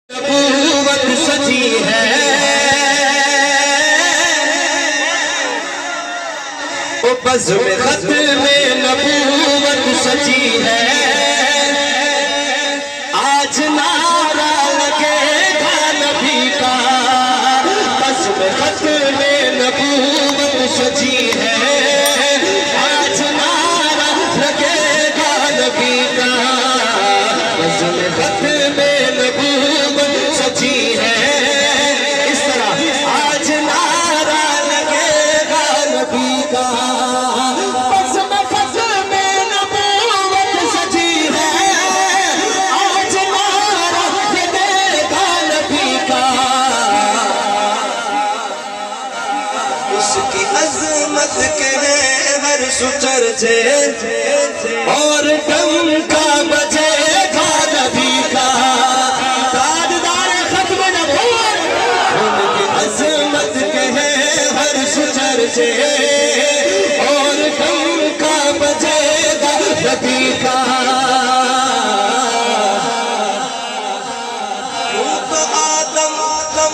نبوت سجی ہے وہ بزم ختم نبوت سجی ہے آج نعرہ لگے گا نبی کا بزم ختم نبوت سجی ہے آج نعرہ لگے گا نبی کا بزم ختم نبوت سجی ہے اس طرح آج نعرہ لگے گا نبی کا بزم ختم نبوت سجی ہے آج نعرہ لگے گا نبی کا اس کی عظمت کے ہر سچر سے اور دم کا بجے گا نبی کا تاجدار ختم نبوت ان کی عظمت کے ہر سچر سے اور دم کا بجے گا نبی کا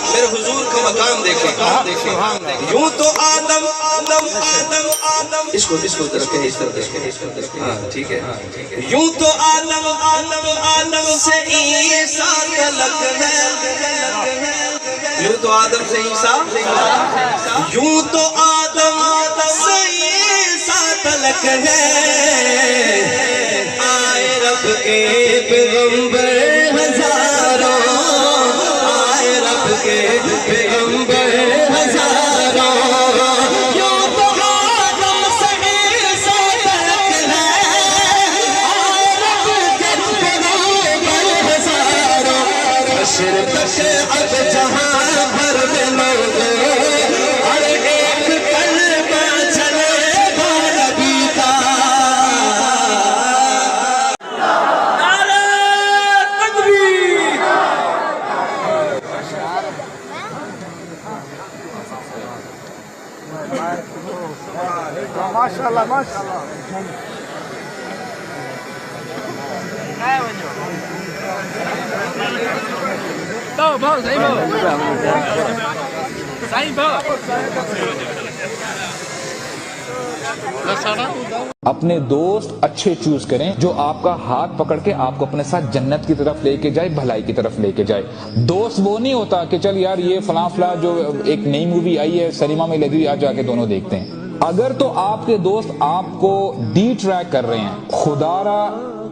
میرے حضور کا مقام دیکھیں یوں تو آدم اس کو رکھیں اس طرح ہاں ٹھیک ہے یوں تو آدم سے عیسیٰ تلک ہے یوں تو آدم سے عیسیٰ یوں تو آدم سے عیسیٰ تلک ہے آئے رب کے پیغمبر ہزاروں آئے رب کے پیغمبر ہزاروں یوں تو آدم سے عیسیٰ تلک ہے آئے رب کے پیغمبر ہزاروں حشر تک اب جہاں بھر میں لوگ ہر ایک کلمہ چلے گا نبی کا نعرہ تکبیر ماشاءاللہ ماشاءاللہ اپنے دوست اچھے چوز کریں جو آپ کا ہاتھ پکڑ کے آپ کو اپنے ساتھ جنت کی طرف لے کے جائے بھلائی کی طرف لے کے جائے دوست وہ نہیں ہوتا کہ چل یار یہ فلاں فلاں جو ایک نئی مووی آئی ہے سنیما میں لگی آج جا کے دونوں دیکھتے ہیں اگر تو آپ کے دوست آپ کو ڈی ٹریک کر رہے ہیں خدا را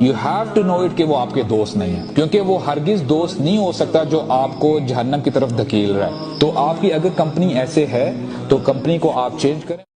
you have to know it کہ وہ آپ کے دوست نہیں ہیں کیونکہ وہ ہرگز دوست نہیں ہو سکتا جو آپ کو جہنم کی طرف دھکیل رہا ہے تو آپ کی اگر کمپنی ایسے ہے تو کمپنی کو آپ چینج کریں